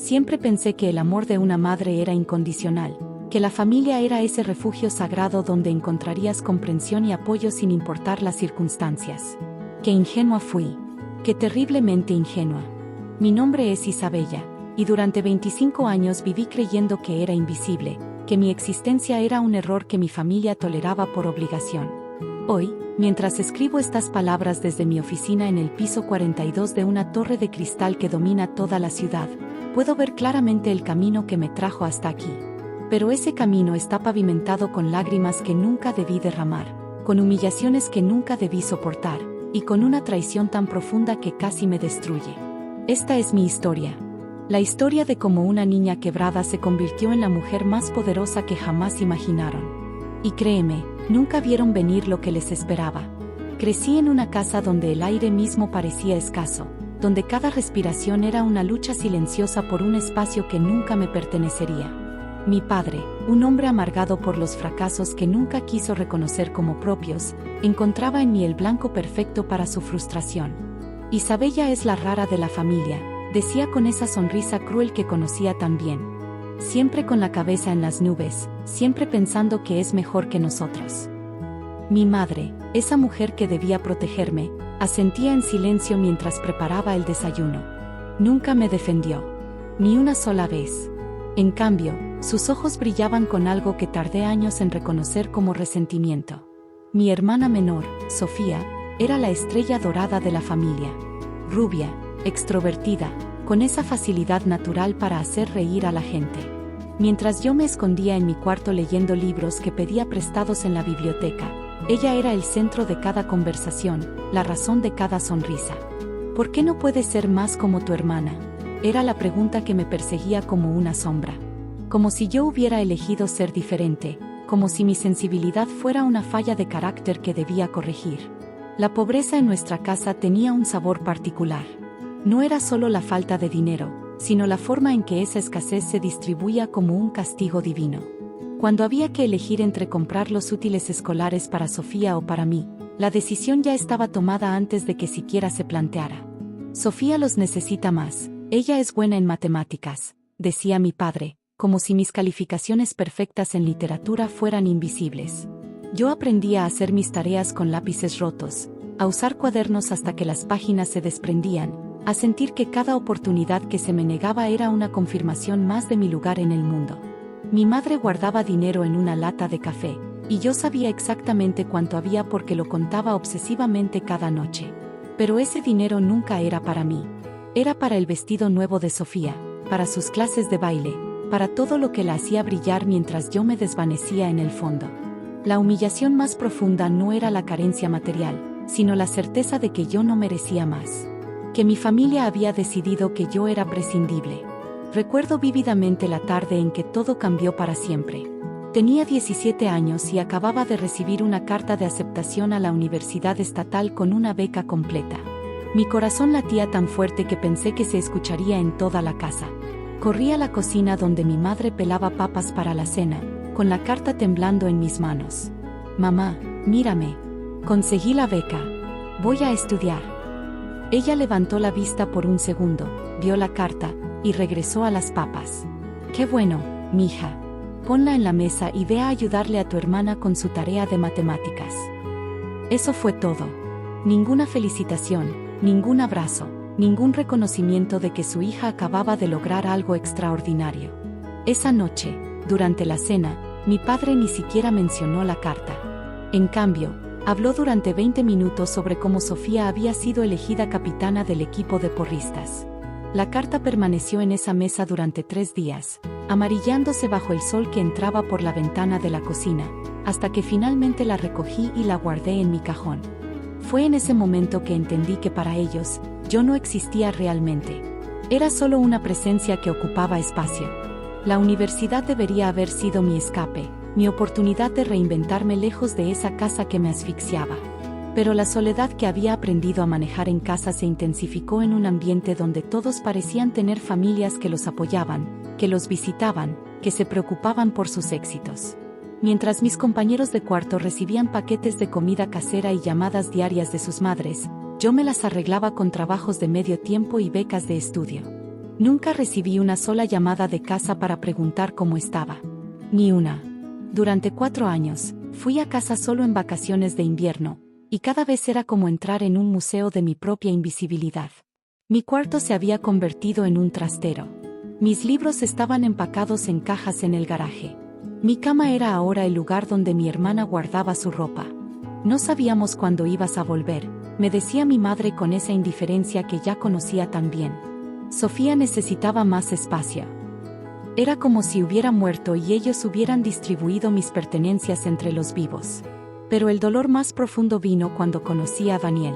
Siempre pensé que el amor de una madre era incondicional, que la familia era ese refugio sagrado donde encontrarías comprensión y apoyo sin importar las circunstancias. Qué ingenua fui. Qué terriblemente ingenua. Mi nombre es Isabella, y durante 25 años viví creyendo que era invisible, que mi existencia era un error que mi familia toleraba por obligación. Hoy, mientras escribo estas palabras desde mi oficina en el piso 42 de una torre de cristal que domina toda la ciudad, puedo ver claramente el camino que me trajo hasta aquí. Pero ese camino está pavimentado con lágrimas que nunca debí derramar, con humillaciones que nunca debí soportar, y con una traición tan profunda que casi me destruye. Esta es mi historia. La historia de cómo una niña quebrada se convirtió en la mujer más poderosa que jamás imaginaron. Y créeme, nunca vieron venir lo que les esperaba. Crecí en una casa donde el aire mismo parecía escaso, donde cada respiración era una lucha silenciosa por un espacio que nunca me pertenecería. Mi padre, un hombre amargado por los fracasos que nunca quiso reconocer como propios, encontraba en mí el blanco perfecto para su frustración. Isabella es la rara de la familia, decía con esa sonrisa cruel que conocía tan bien. Siempre con la cabeza en las nubes, siempre pensando que es mejor que nosotros. Mi madre, esa mujer que debía protegerme, asentía en silencio mientras preparaba el desayuno. Nunca me defendió. Ni una sola vez. En cambio, sus ojos brillaban con algo que tardé años en reconocer como resentimiento. Mi hermana menor, Sofía, era la estrella dorada de la familia. Rubia, extrovertida, con esa facilidad natural para hacer reír a la gente. Mientras yo me escondía en mi cuarto leyendo libros que pedía prestados en la biblioteca, ella era el centro de cada conversación, la razón de cada sonrisa. ¿Por qué no puedes ser más como tu hermana? Era la pregunta que me perseguía como una sombra. Como si yo hubiera elegido ser diferente, como si mi sensibilidad fuera una falla de carácter que debía corregir. La pobreza en nuestra casa tenía un sabor particular. No era solo la falta de dinero, sino la forma en que esa escasez se distribuía como un castigo divino. Cuando había que elegir entre comprar los útiles escolares para Sofía o para mí, la decisión ya estaba tomada antes de que siquiera se planteara. Sofía los necesita más. Ella es buena en matemáticas, decía mi padre, como si mis calificaciones perfectas en literatura fueran invisibles. Yo aprendí a hacer mis tareas con lápices rotos, a usar cuadernos hasta que las páginas se desprendían, a sentir que cada oportunidad que se me negaba era una confirmación más de mi lugar en el mundo. Mi madre guardaba dinero en una lata de café, y yo sabía exactamente cuánto había porque lo contaba obsesivamente cada noche. Pero ese dinero nunca era para mí. Era para el vestido nuevo de Sofía, para sus clases de baile, para todo lo que la hacía brillar mientras yo me desvanecía en el fondo. La humillación más profunda no era la carencia material, sino la certeza de que yo no merecía más. Que mi familia había decidido que yo era prescindible. Recuerdo vívidamente la tarde en que todo cambió para siempre. Tenía 17 años y acababa de recibir una carta de aceptación a la universidad estatal con una beca completa. Mi corazón latía tan fuerte que pensé que se escucharía en toda la casa. Corrí a la cocina donde mi madre pelaba papas para la cena, con la carta temblando en mis manos. «Mamá, mírame. Conseguí la beca. Voy a estudiar». Ella levantó la vista por un segundo, vio la carta, y regresó a las papas. «Qué bueno, mija. Ponla en la mesa y ve a ayudarle a tu hermana con su tarea de matemáticas». Eso fue todo. Ninguna felicitación. Ningún abrazo, ningún reconocimiento de que su hija acababa de lograr algo extraordinario. Esa noche, durante la cena, mi padre ni siquiera mencionó la carta. En cambio, habló durante 20 minutos sobre cómo Sofía había sido elegida capitana del equipo de porristas. La carta permaneció en esa mesa durante 3 días, amarillándose bajo el sol que entraba por la ventana de la cocina, hasta que finalmente la recogí y la guardé en mi cajón. Fue en ese momento que entendí que para ellos, yo no existía realmente. Era solo una presencia que ocupaba espacio. La universidad debería haber sido mi escape, mi oportunidad de reinventarme lejos de esa casa que me asfixiaba. Pero la soledad que había aprendido a manejar en casa se intensificó en un ambiente donde todos parecían tener familias que los apoyaban, que los visitaban, que se preocupaban por sus éxitos. Mientras mis compañeros de cuarto recibían paquetes de comida casera y llamadas diarias de sus madres, yo me las arreglaba con trabajos de medio tiempo y becas de estudio. Nunca recibí una sola llamada de casa para preguntar cómo estaba. Ni una. Durante 4 años, fui a casa solo en vacaciones de invierno, y cada vez era como entrar en un museo de mi propia invisibilidad. Mi cuarto se había convertido en un trastero. Mis libros estaban empacados en cajas en el garaje. Mi cama era ahora el lugar donde mi hermana guardaba su ropa. No sabíamos cuándo ibas a volver, me decía mi madre con esa indiferencia que ya conocía tan bien. Sofía necesitaba más espacio. Era como si hubiera muerto y ellos hubieran distribuido mis pertenencias entre los vivos. Pero el dolor más profundo vino cuando conocí a Daniel.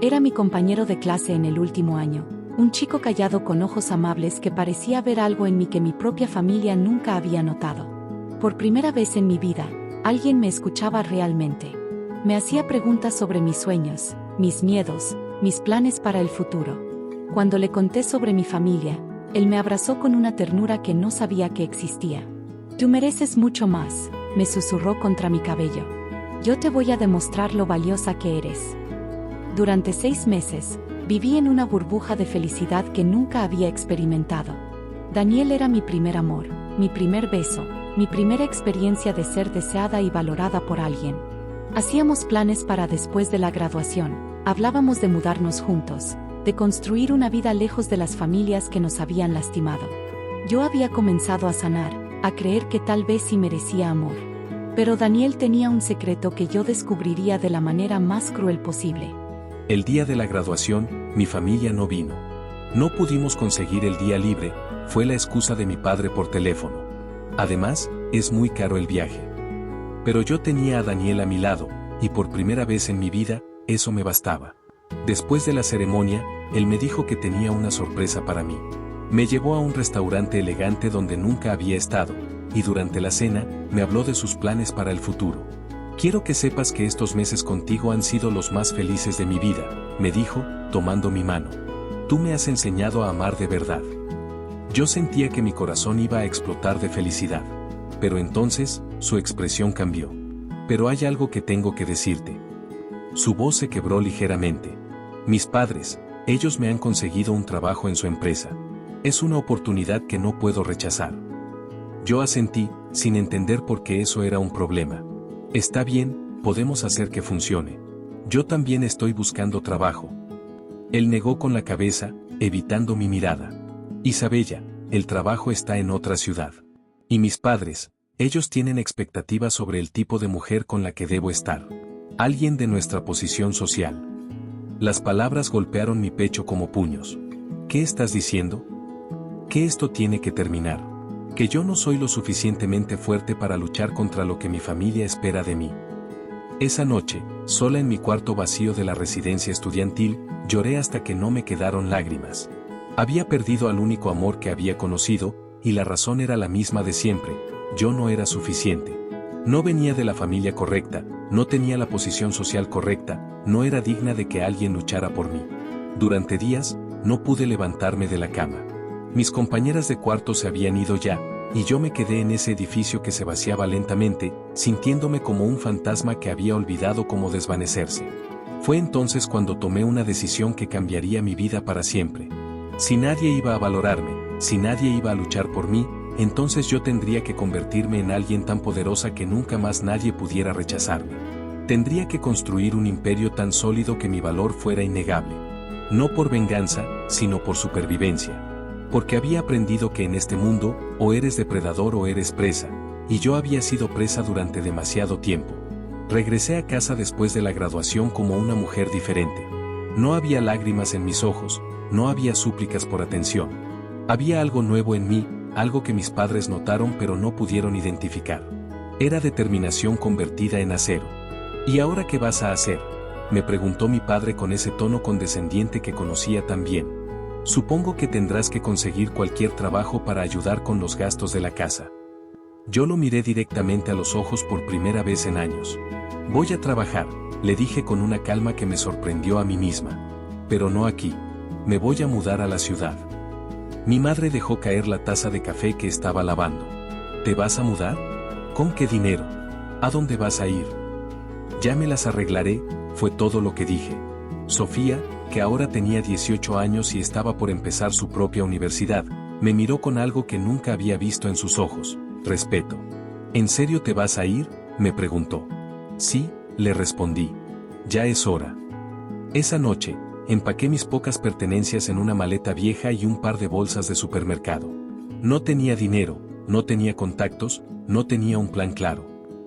Era mi compañero de clase en el último año, un chico callado con ojos amables que parecía ver algo en mí que mi propia familia nunca había notado. Por primera vez en mi vida, alguien me escuchaba realmente. Me hacía preguntas sobre mis sueños, mis miedos, mis planes para el futuro. Cuando le conté sobre mi familia, él me abrazó con una ternura que no sabía que existía. Tú mereces mucho más, me susurró contra mi cabello. Yo te voy a demostrar lo valiosa que eres. Durante 6 meses, viví en una burbuja de felicidad que nunca había experimentado. Daniel era mi primer amor, mi primer beso, mi primera experiencia de ser deseada y valorada por alguien. Hacíamos planes para después de la graduación, hablábamos de mudarnos juntos, de construir una vida lejos de las familias que nos habían lastimado. Yo había comenzado a sanar, a creer que tal vez sí merecía amor. Pero Daniel tenía un secreto que yo descubriría de la manera más cruel posible. El día de la graduación, mi familia no vino. No pudimos conseguir el día libre, fue la excusa de mi padre por teléfono. Además, es muy caro el viaje. Pero yo tenía a Daniel a mi lado, y por primera vez en mi vida, eso me bastaba. Después de la ceremonia, él me dijo que tenía una sorpresa para mí. Me llevó a un restaurante elegante donde nunca había estado, y durante la cena, me habló de sus planes para el futuro. Quiero que sepas que estos meses contigo han sido los más felices de mi vida, me dijo, tomando mi mano. Tú me has enseñado a amar de verdad. Yo sentía que mi corazón iba a explotar de felicidad. Pero entonces, su expresión cambió. Pero hay algo que tengo que decirte. Su voz se quebró ligeramente. Mis padres, ellos me han conseguido un trabajo en su empresa. Es una oportunidad que no puedo rechazar. Yo asentí, sin entender por qué eso era un problema. Está bien, podemos hacer que funcione. Yo también estoy buscando trabajo. Él negó con la cabeza, evitando mi mirada. Isabella, el trabajo está en otra ciudad. Y mis padres, ellos tienen expectativas sobre el tipo de mujer con la que debo estar. Alguien de nuestra posición social. Las palabras golpearon mi pecho como puños. ¿Qué estás diciendo? Que esto tiene que terminar. Que yo no soy lo suficientemente fuerte para luchar contra lo que mi familia espera de mí. Esa noche, sola en mi cuarto vacío de la residencia estudiantil, lloré hasta que no me quedaron lágrimas. Había perdido al único amor que había conocido, y la razón era la misma de siempre: yo no era suficiente. No venía de la familia correcta, no tenía la posición social correcta, no era digna de que alguien luchara por mí. Durante días, no pude levantarme de la cama. Mis compañeras de cuarto se habían ido ya, y yo me quedé en ese edificio que se vaciaba lentamente, sintiéndome como un fantasma que había olvidado cómo desvanecerse. Fue entonces cuando tomé una decisión que cambiaría mi vida para siempre. Si nadie iba a valorarme, si nadie iba a luchar por mí, entonces yo tendría que convertirme en alguien tan poderosa que nunca más nadie pudiera rechazarme. Tendría que construir un imperio tan sólido que mi valor fuera innegable. No por venganza, sino por supervivencia. Porque había aprendido que en este mundo, o eres depredador o eres presa, y yo había sido presa durante demasiado tiempo. Regresé a casa después de la graduación como una mujer diferente. No había lágrimas en mis ojos, no había súplicas por atención. Había algo nuevo en mí, algo que mis padres notaron pero no pudieron identificar. Era determinación convertida en acero. ¿Y ahora qué vas a hacer?, me preguntó mi padre con ese tono condescendiente que conocía tan bien. Supongo que tendrás que conseguir cualquier trabajo para ayudar con los gastos de la casa. Yo lo miré directamente a los ojos por primera vez en años. Voy a trabajar, le dije con una calma que me sorprendió a mí misma. Pero no aquí. Me voy a mudar a la ciudad. Mi madre dejó caer la taza de café que estaba lavando. ¿Te vas a mudar? ¿Con qué dinero? ¿A dónde vas a ir? Ya me las arreglaré, fue todo lo que dije. Sofía, que ahora tenía 18 años y estaba por empezar su propia universidad, me miró con algo que nunca había visto en sus ojos: respeto. ¿En serio te vas a ir?, me preguntó. Sí, le respondí. Ya es hora. Esa noche, empaqué mis pocas pertenencias en una maleta vieja y un par de bolsas de supermercado. No tenía dinero, no tenía contactos, no tenía un plan claro.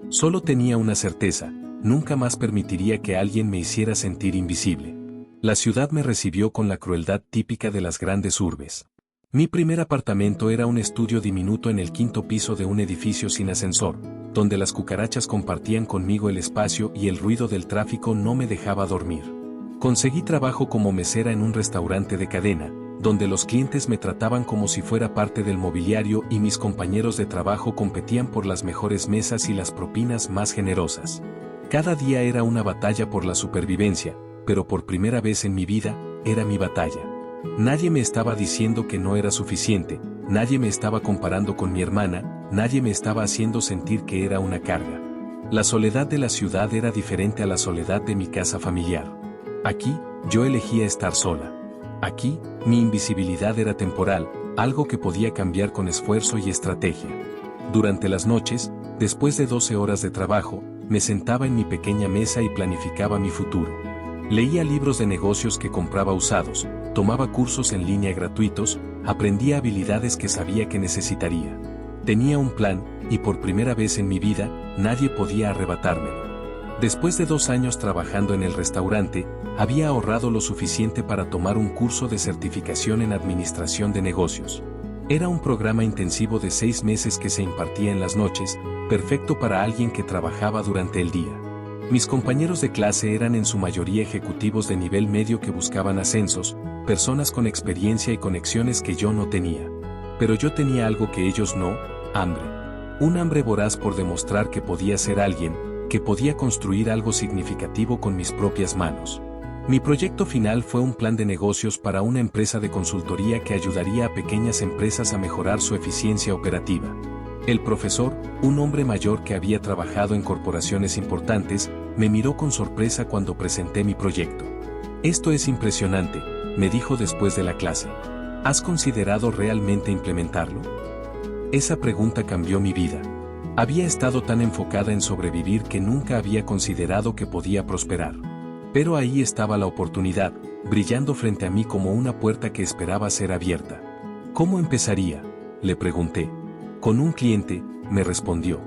Solo tenía una certeza: nunca más permitiría que alguien me hiciera sentir invisible. La ciudad me recibió con la crueldad típica de las grandes urbes. Mi primer apartamento era un estudio diminuto en el 5º piso de un edificio sin ascensor, donde las cucarachas compartían conmigo el espacio y el ruido del tráfico no me dejaba dormir. Conseguí trabajo como mesera en un restaurante de cadena, donde los clientes me trataban como si fuera parte del mobiliario y mis compañeros de trabajo competían por las mejores mesas y las propinas más generosas. Cada día era una batalla por la supervivencia, pero por primera vez en mi vida, era mi batalla. Nadie me estaba diciendo que no era suficiente, nadie me estaba comparando con mi hermana, nadie me estaba haciendo sentir que era una carga. La soledad de la ciudad era diferente a la soledad de mi casa familiar. Aquí, yo elegía estar sola. Aquí, mi invisibilidad era temporal, algo que podía cambiar con esfuerzo y estrategia. Durante las noches, después de 12 horas de trabajo, me sentaba en mi pequeña mesa y planificaba mi futuro. Leía libros de negocios que compraba usados, tomaba cursos en línea gratuitos, aprendía habilidades que sabía que necesitaría. Tenía un plan, y por primera vez en mi vida, nadie podía arrebatármelo. Después de 2 años trabajando en el restaurante, había ahorrado lo suficiente para tomar un curso de certificación en administración de negocios. Era un programa intensivo de 6 meses que se impartía en las noches, perfecto para alguien que trabajaba durante el día. Mis compañeros de clase eran en su mayoría ejecutivos de nivel medio que buscaban ascensos, personas con experiencia y conexiones que yo no tenía. Pero yo tenía algo que ellos no: hambre. Un hambre voraz por demostrar que podía ser alguien, que podía construir algo significativo con mis propias manos. Mi proyecto final fue un plan de negocios para una empresa de consultoría que ayudaría a pequeñas empresas a mejorar su eficiencia operativa. El profesor, un hombre mayor que había trabajado en corporaciones importantes, me miró con sorpresa cuando presenté mi proyecto. «Esto es impresionante», me dijo después de la clase. «¿Has considerado realmente implementarlo?». Esa pregunta cambió mi vida. Había estado tan enfocada en sobrevivir que nunca había considerado que podía prosperar. Pero ahí estaba la oportunidad, brillando frente a mí como una puerta que esperaba ser abierta. «¿Cómo empezaría?», le pregunté. «Con un cliente», me respondió.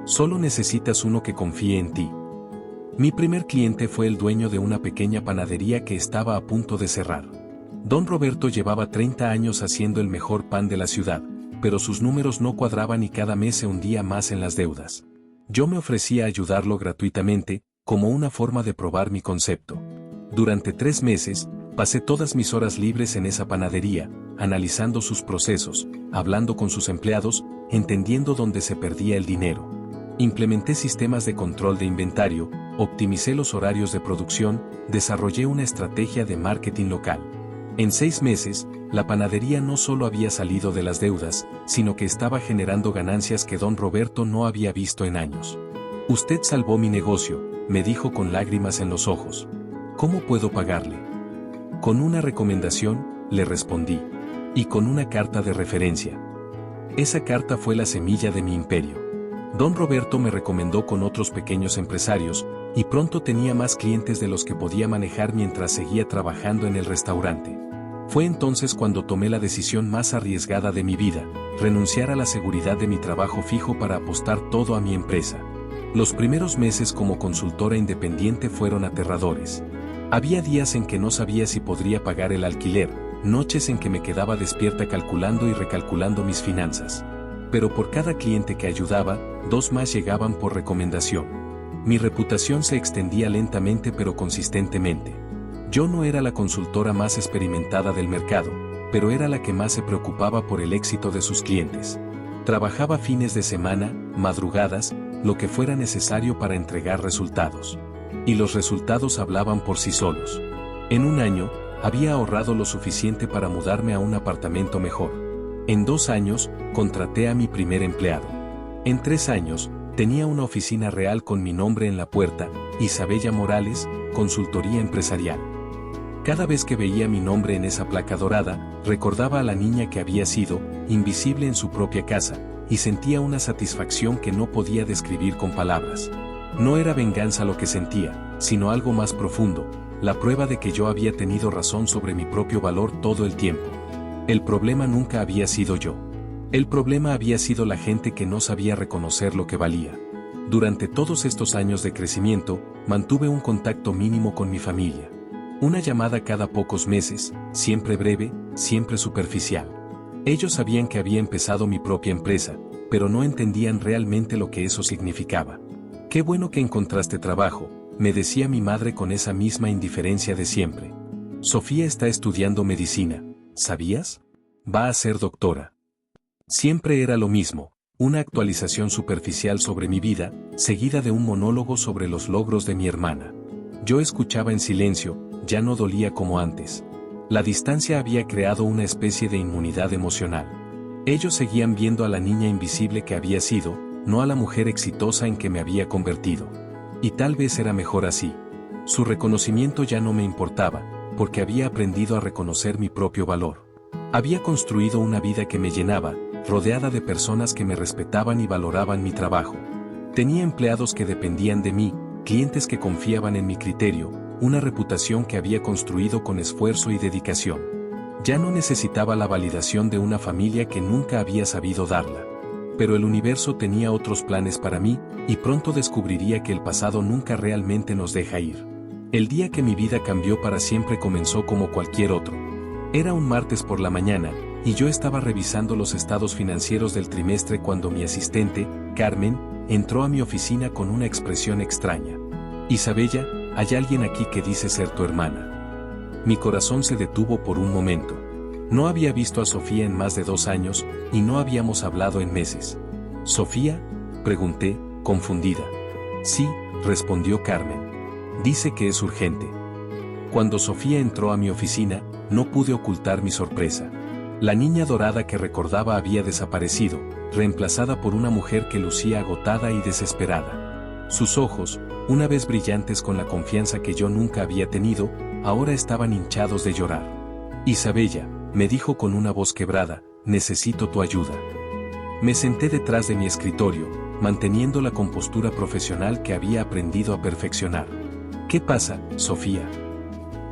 «Solo necesitas uno que confíe en ti». Mi primer cliente fue el dueño de una pequeña panadería que estaba a punto de cerrar. Don Roberto llevaba 30 años haciendo el mejor pan de la ciudad, pero sus números no cuadraban y cada mes se hundía más en las deudas. Yo me ofrecía a ayudarlo gratuitamente, como una forma de probar mi concepto. Durante 3 meses, pasé todas mis horas libres en esa panadería, analizando sus procesos, hablando con sus empleados, entendiendo dónde se perdía el dinero. Implementé sistemas de control de inventario, optimicé los horarios de producción, desarrollé una estrategia de marketing local. En 6 meses, la panadería no solo había salido de las deudas, sino que estaba generando ganancias que don Roberto no había visto en años. «Usted salvó mi negocio», me dijo con lágrimas en los ojos. «¿Cómo puedo pagarle?». «Con una recomendación», le respondí. «Y con una carta de referencia». Esa carta fue la semilla de mi imperio. Don Roberto me recomendó con otros pequeños empresarios, y pronto tenía más clientes de los que podía manejar mientras seguía trabajando en el restaurante. Fue entonces cuando tomé la decisión más arriesgada de mi vida: renunciar a la seguridad de mi trabajo fijo para apostar todo a mi empresa. Los primeros meses como consultora independiente fueron aterradores. Había días en que no sabía si podría pagar el alquiler, noches en que me quedaba despierta calculando y recalculando mis finanzas. Pero por cada cliente que ayudaba, 2 más llegaban por recomendación. Mi reputación se extendía lentamente pero consistentemente. Yo no era la consultora más experimentada del mercado, pero era la que más se preocupaba por el éxito de sus clientes. Trabajaba fines de semana, madrugadas, lo que fuera necesario para entregar resultados. Y los resultados hablaban por sí solos. En un año, había ahorrado lo suficiente para mudarme a un apartamento mejor. En 2 años, contraté a mi primer empleado. En 3 años, tenía una oficina real con mi nombre en la puerta: Isabella Morales, Consultoría Empresarial. Cada vez que veía mi nombre en esa placa dorada, recordaba a la niña que había sido, invisible en su propia casa, y sentía una satisfacción que no podía describir con palabras. No era venganza lo que sentía, sino algo más profundo, la prueba de que yo había tenido razón sobre mi propio valor todo el tiempo. El problema nunca había sido yo. El problema había sido la gente que no sabía reconocer lo que valía. Durante todos estos años de crecimiento, mantuve un contacto mínimo con mi familia. Una llamada cada pocos meses, siempre breve, siempre superficial. Ellos sabían que había empezado mi propia empresa, pero no entendían realmente lo que eso significaba. «Qué bueno que encontraste trabajo», me decía mi madre con esa misma indiferencia de siempre. «Sofía está estudiando medicina, ¿sabías? Va a ser doctora». Siempre era lo mismo, una actualización superficial sobre mi vida, seguida de un monólogo sobre los logros de mi hermana. Yo escuchaba en silencio, ya no dolía como antes. La distancia había creado una especie de inmunidad emocional. Ellos seguían viendo a la niña invisible que había sido, no a la mujer exitosa en que me había convertido. Y tal vez era mejor así. Su reconocimiento ya no me importaba, porque había aprendido a reconocer mi propio valor. Había construido una vida que me llenaba, rodeada de personas que me respetaban y valoraban mi trabajo. Tenía empleados que dependían de mí, clientes que confiaban en mi criterio, una reputación que había construido con esfuerzo y dedicación. Ya no necesitaba la validación de una familia que nunca había sabido darla. Pero el universo tenía otros planes para mí, y pronto descubriría que el pasado nunca realmente nos deja ir. El día que mi vida cambió para siempre comenzó como cualquier otro. Era un martes por la mañana, y yo estaba revisando los estados financieros del trimestre cuando mi asistente, Carmen, entró a mi oficina con una expresión extraña. «Isabella, hay alguien aquí que dice ser tu hermana». Mi corazón se detuvo por un momento. No había visto a Sofía en más de 2 años, y no habíamos hablado en meses. «¿Sofía?», pregunté, confundida. «Sí», respondió Carmen. «Dice que es urgente». Cuando Sofía entró a mi oficina, no pude ocultar mi sorpresa. La niña dorada que recordaba había desaparecido, reemplazada por una mujer que lucía agotada y desesperada. Sus ojos, una vez brillantes con la confianza que yo nunca había tenido, ahora estaban hinchados de llorar. «Isabella», me dijo con una voz quebrada, «necesito tu ayuda». Me senté detrás de mi escritorio, manteniendo la compostura profesional que había aprendido a perfeccionar. «¿Qué pasa, Sofía?».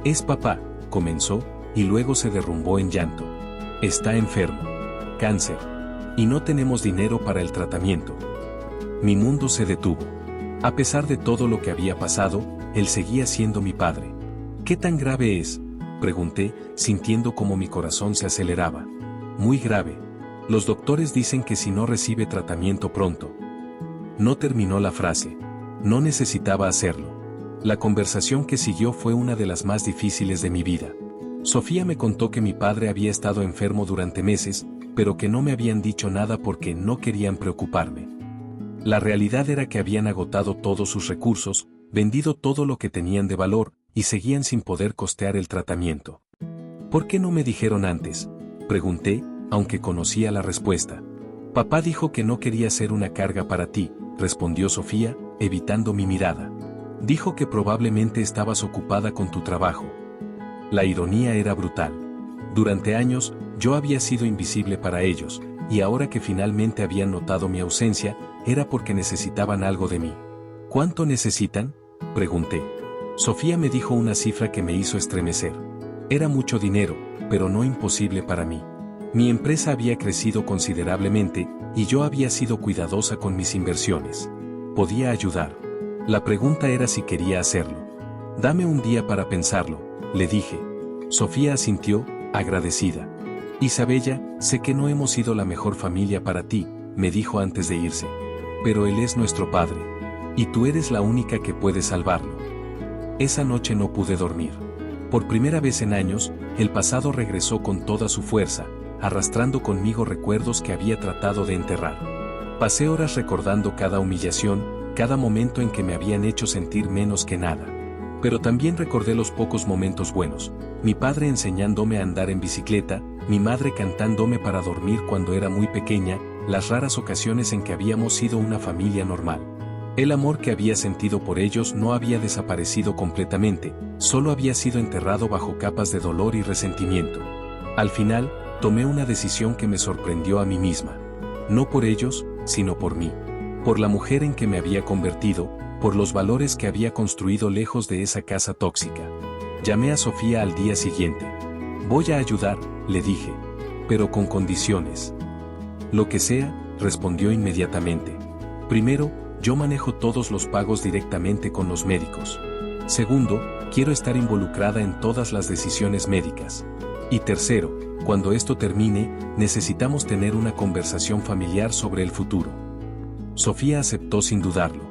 «Es papá», comenzó, y luego se derrumbó en llanto. «Está enfermo. Cáncer. Y no tenemos dinero para el tratamiento». Mi mundo se detuvo. A pesar de todo lo que había pasado, él seguía siendo mi padre. «¿Qué tan grave es?», pregunté, sintiendo como mi corazón se aceleraba. «Muy grave. Los doctores dicen que si no recibe tratamiento pronto». No terminó la frase. No necesitaba hacerlo. La conversación que siguió fue una de las más difíciles de mi vida. Sofía me contó que mi padre había estado enfermo durante meses, pero que no me habían dicho nada porque no querían preocuparme. La realidad era que habían agotado todos sus recursos, vendido todo lo que tenían de valor, y seguían sin poder costear el tratamiento. «¿Por qué no me dijeron antes?», pregunté, aunque conocía la respuesta. «Papá dijo que no quería ser una carga para ti», respondió Sofía, evitando mi mirada. «Dijo que probablemente estabas ocupada con tu trabajo». La ironía era brutal. Durante años, yo había sido invisible para ellos, y ahora que finalmente habían notado mi ausencia, era porque necesitaban algo de mí. «¿Cuánto necesitan?», pregunté. Sofía me dijo una cifra que me hizo estremecer. Era mucho dinero, pero no imposible para mí. Mi empresa había crecido considerablemente, y yo había sido cuidadosa con mis inversiones. Podía ayudar. La pregunta era si quería hacerlo. «Dame un día para pensarlo», le dije. Sofía asintió, agradecida. «Isabella, sé que no hemos sido la mejor familia para ti», me dijo antes de irse. «Pero él es nuestro padre. Y tú eres la única que puede salvarlo». Esa noche no pude dormir. Por primera vez en años, el pasado regresó con toda su fuerza, arrastrando conmigo recuerdos que había tratado de enterrar. Pasé horas recordando cada humillación, cada momento en que me habían hecho sentir menos que nada. Pero también recordé los pocos momentos buenos, mi padre enseñándome a andar en bicicleta, mi madre cantándome para dormir cuando era muy pequeña, las raras ocasiones en que habíamos sido una familia normal. El amor que había sentido por ellos no había desaparecido completamente, solo había sido enterrado bajo capas de dolor y resentimiento. Al final, tomé una decisión que me sorprendió a mí misma. No por ellos, sino por mí. Por la mujer en que me había convertido, por los valores que había construido lejos de esa casa tóxica. Llamé a Sofía al día siguiente. Voy a ayudar, le dije. Pero con condiciones. Lo que sea, respondió inmediatamente. Primero, yo manejo todos los pagos directamente con los médicos. Segundo, quiero estar involucrada en todas las decisiones médicas. Y tercero, cuando esto termine, necesitamos tener una conversación familiar sobre el futuro. Sofía aceptó sin dudarlo.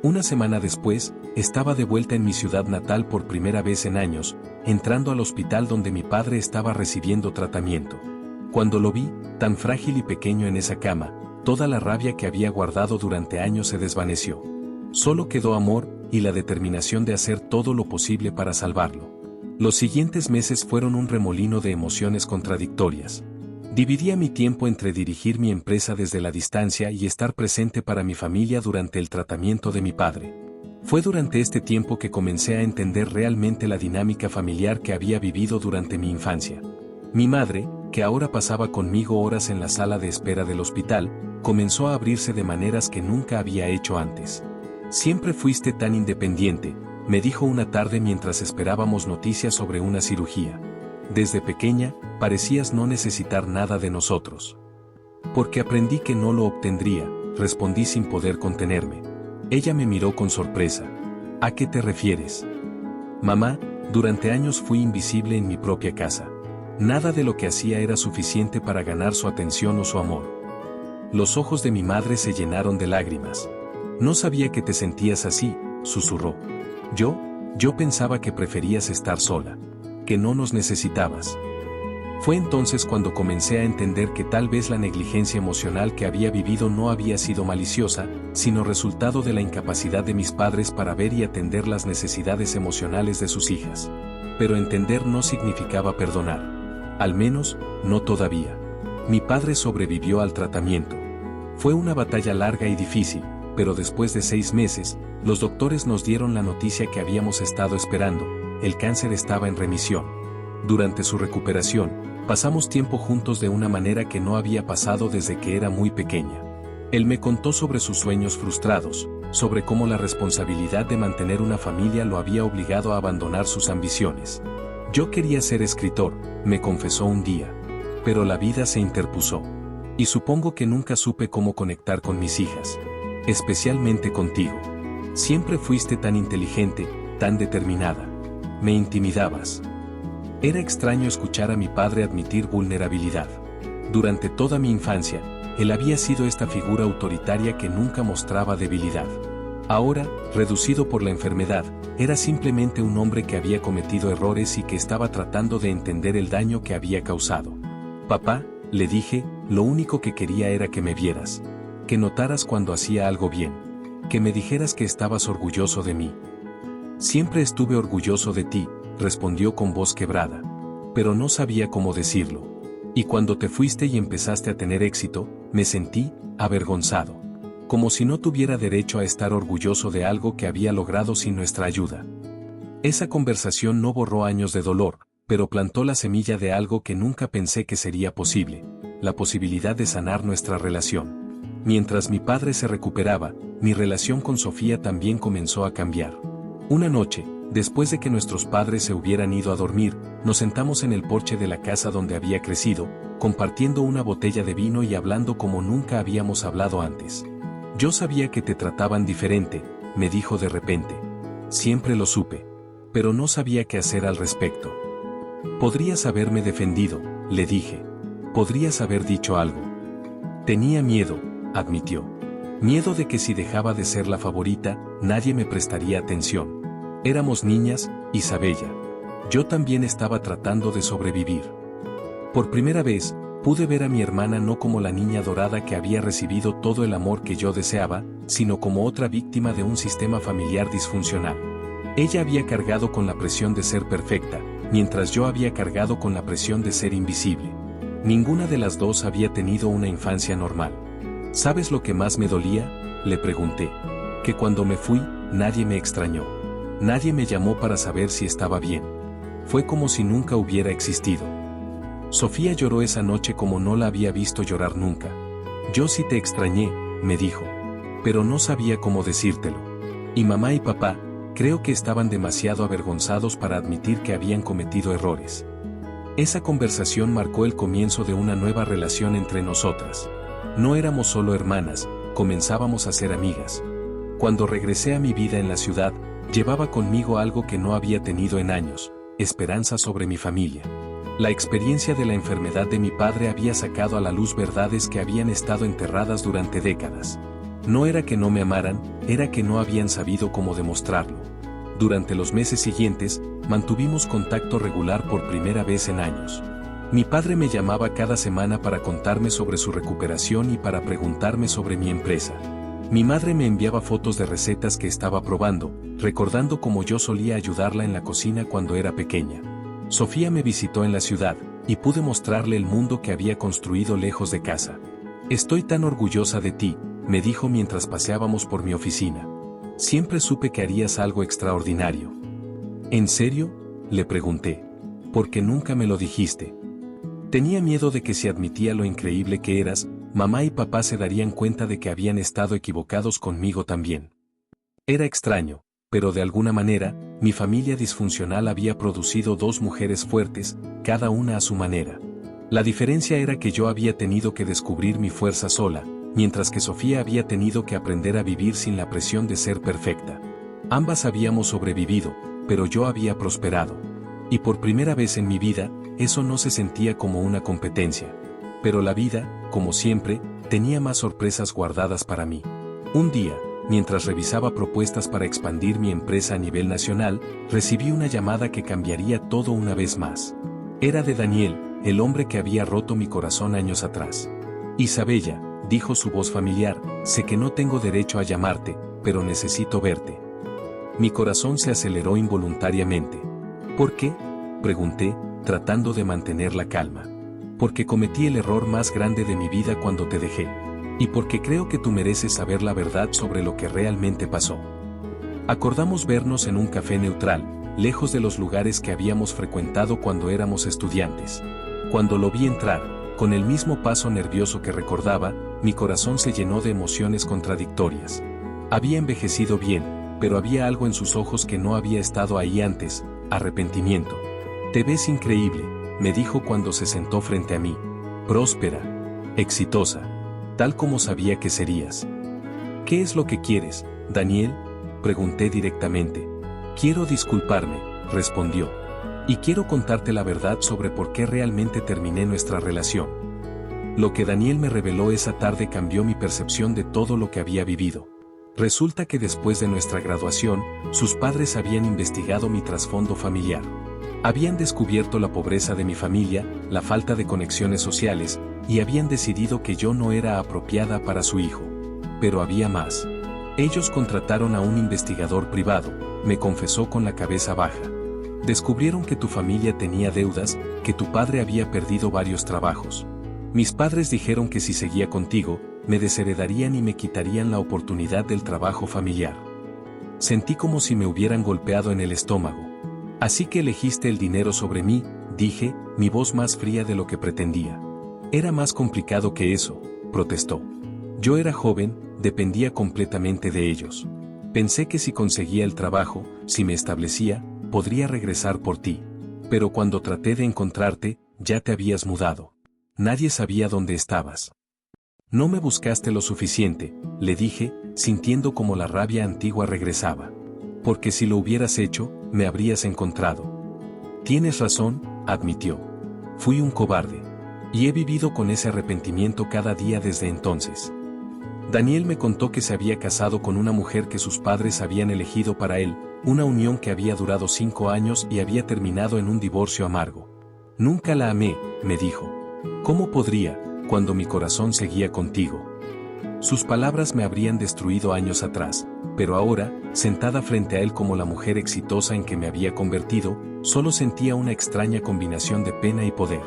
Una semana después, estaba de vuelta en mi ciudad natal por primera vez en años, entrando al hospital donde mi padre estaba recibiendo tratamiento. Cuando lo vi, tan frágil y pequeño en esa cama, toda la rabia que había guardado durante años se desvaneció. Solo quedó amor y la determinación de hacer todo lo posible para salvarlo. Los siguientes meses fueron un remolino de emociones contradictorias. Dividía mi tiempo entre dirigir mi empresa desde la distancia y estar presente para mi familia durante el tratamiento de mi padre. Fue durante este tiempo que comencé a entender realmente la dinámica familiar que había vivido durante mi infancia. Mi madre, que ahora pasaba conmigo horas en la sala de espera del hospital, comenzó a abrirse de maneras que nunca había hecho antes. Siempre fuiste tan independiente, me dijo una tarde mientras esperábamos noticias sobre una cirugía. Desde pequeña, parecías no necesitar nada de nosotros. Porque aprendí que no lo obtendría, respondí sin poder contenerme. Ella me miró con sorpresa. ¿A qué te refieres? Mamá, durante años fui invisible en mi propia casa. Nada de lo que hacía era suficiente para ganar su atención o su amor. Los ojos de mi madre se llenaron de lágrimas. No sabía que te sentías así, susurró. Yo pensaba que preferías estar sola, que no nos necesitabas. Fue entonces cuando comencé a entender que tal vez la negligencia emocional que había vivido no había sido maliciosa, sino resultado de la incapacidad de mis padres para ver y atender las necesidades emocionales de sus hijas. Pero entender no significaba perdonar. Al menos, no todavía. Mi padre sobrevivió al tratamiento. Fue una batalla larga y difícil, pero después de 6 meses, los doctores nos dieron la noticia que habíamos estado esperando: el cáncer estaba en remisión. Durante su recuperación, pasamos tiempo juntos de una manera que no había pasado desde que era muy pequeña. Él me contó sobre sus sueños frustrados, sobre cómo la responsabilidad de mantener una familia lo había obligado a abandonar sus ambiciones. Yo quería ser escritor, me confesó un día. Pero la vida se interpuso. Y supongo que nunca supe cómo conectar con mis hijas. Especialmente contigo. Siempre fuiste tan inteligente, tan determinada. Me intimidabas. Era extraño escuchar a mi padre admitir vulnerabilidad. Durante toda mi infancia, él había sido esta figura autoritaria que nunca mostraba debilidad. Ahora, reducido por la enfermedad, era simplemente un hombre que había cometido errores y que estaba tratando de entender el daño que había causado. Papá, le dije, lo único que quería era que me vieras. Que notaras cuando hacía algo bien. Que me dijeras que estabas orgulloso de mí. Siempre estuve orgulloso de ti, respondió con voz quebrada. Pero no sabía cómo decirlo. Y cuando te fuiste y empezaste a tener éxito, me sentí avergonzado. Como si no tuviera derecho a estar orgulloso de algo que había logrado sin nuestra ayuda. Esa conversación no borró años de dolor, pero plantó la semilla de algo que nunca pensé que sería posible: la posibilidad de sanar nuestra relación. Mientras mi padre se recuperaba, mi relación con Sofía también comenzó a cambiar. Una noche, después de que nuestros padres se hubieran ido a dormir, nos sentamos en el porche de la casa donde había crecido, compartiendo una botella de vino y hablando como nunca habíamos hablado antes. Yo sabía que te trataban diferente, me dijo de repente. Siempre lo supe. Pero no sabía qué hacer al respecto. Podrías haberme defendido, le dije. Podrías haber dicho algo. Tenía miedo, admitió. Miedo de que si dejaba de ser la favorita, nadie me prestaría atención. Éramos niñas, Isabella. Yo también estaba tratando de sobrevivir. Por primera vez, pude ver a mi hermana no como la niña dorada que había recibido todo el amor que yo deseaba, sino como otra víctima de un sistema familiar disfuncional. Ella había cargado con la presión de ser perfecta, mientras yo había cargado con la presión de ser invisible. Ninguna de las dos había tenido una infancia normal. ¿Sabes lo que más me dolía?, le pregunté. Que cuando me fui, nadie me extrañó. Nadie me llamó para saber si estaba bien. Fue como si nunca hubiera existido. Sofía lloró esa noche como no la había visto llorar nunca. Yo sí te extrañé, me dijo. Pero no sabía cómo decírtelo. Y mamá y papá, creo que estaban demasiado avergonzados para admitir que habían cometido errores. Esa conversación marcó el comienzo de una nueva relación entre nosotras. No éramos solo hermanas, comenzábamos a ser amigas. Cuando regresé a mi vida en la ciudad, llevaba conmigo algo que no había tenido en años: esperanza sobre mi familia. La experiencia de la enfermedad de mi padre había sacado a la luz verdades que habían estado enterradas durante décadas. No era que no me amaran, era que no habían sabido cómo demostrarlo. Durante los meses siguientes, mantuvimos contacto regular por primera vez en años. Mi padre me llamaba cada semana para contarme sobre su recuperación y para preguntarme sobre mi empresa. Mi madre me enviaba fotos de recetas que estaba probando, recordando cómo yo solía ayudarla en la cocina cuando era pequeña. Sofía me visitó en la ciudad, y pude mostrarle el mundo que había construido lejos de casa. Estoy tan orgullosa de ti, me dijo mientras paseábamos por mi oficina. Siempre supe que harías algo extraordinario. ¿En serio?, le pregunté. ¿Por qué nunca me lo dijiste? Tenía miedo de que si admitía lo increíble que eras, mamá y papá se darían cuenta de que habían estado equivocados conmigo también. Era extraño, pero de alguna manera, mi familia disfuncional había producido dos mujeres fuertes, cada una a su manera. La diferencia era que yo había tenido que descubrir mi fuerza sola, mientras que Sofía había tenido que aprender a vivir sin la presión de ser perfecta. Ambas habíamos sobrevivido, pero yo había prosperado. Y por primera vez en mi vida, eso no se sentía como una competencia. Pero la vida, como siempre, tenía más sorpresas guardadas para mí. Un día, mientras revisaba propuestas para expandir mi empresa a nivel nacional, recibí una llamada que cambiaría todo una vez más. Era de Daniel, el hombre que había roto mi corazón años atrás. Isabella, dijo su voz familiar, sé que no tengo derecho a llamarte, pero necesito verte. Mi corazón se aceleró involuntariamente. ¿Por qué?, pregunté, tratando de mantener la calma. Porque cometí el error más grande de mi vida cuando te dejé. Y porque creo que tú mereces saber la verdad sobre lo que realmente pasó. Acordamos vernos en un café neutral, lejos de los lugares que habíamos frecuentado cuando éramos estudiantes. Cuando lo vi entrar, con el mismo paso nervioso que recordaba, mi corazón se llenó de emociones contradictorias. Había envejecido bien, pero había algo en sus ojos que no había estado ahí antes: arrepentimiento. Te ves increíble, me dijo cuando se sentó frente a mí. Próspera, exitosa, tal como sabía que serías. ¿Qué es lo que quieres, Daniel?, pregunté directamente. Quiero disculparme, respondió. Y quiero contarte la verdad sobre por qué realmente terminé nuestra relación. Lo que Daniel me reveló esa tarde cambió mi percepción de todo lo que había vivido. Resulta que después de nuestra graduación, sus padres habían investigado mi trasfondo familiar. Habían descubierto la pobreza de mi familia, la falta de conexiones sociales, y habían decidido que yo no era apropiada para su hijo. Pero había más. Ellos contrataron a un investigador privado, me confesó con la cabeza baja. Descubrieron que tu familia tenía deudas, que tu padre había perdido varios trabajos. Mis padres dijeron que si seguía contigo, me desheredarían y me quitarían la oportunidad del trabajo familiar. Sentí como si me hubieran golpeado en el estómago. Así que elegiste el dinero sobre mí, dije, mi voz más fría de lo que pretendía. Era más complicado que eso, protestó. Yo era joven, dependía completamente de ellos. Pensé que si conseguía el trabajo, si me establecía, podría regresar por ti. Pero cuando traté de encontrarte, ya te habías mudado. Nadie sabía dónde estabas. No me buscaste lo suficiente, le dije, sintiendo como la rabia antigua regresaba. Porque si lo hubieras hecho, me habrías encontrado. Tienes razón, admitió. Fui un cobarde. Y he vivido con ese arrepentimiento cada día desde entonces. Daniel me contó que se había casado con una mujer que sus padres habían elegido para él, una unión que había durado 5 años y había terminado en un divorcio amargo. Nunca la amé, me dijo. ¿Cómo podría, cuando mi corazón seguía contigo? Sus palabras me habrían destruido años atrás, pero ahora, sentada frente a él como la mujer exitosa en que me había convertido, solo sentía una extraña combinación de pena y poder.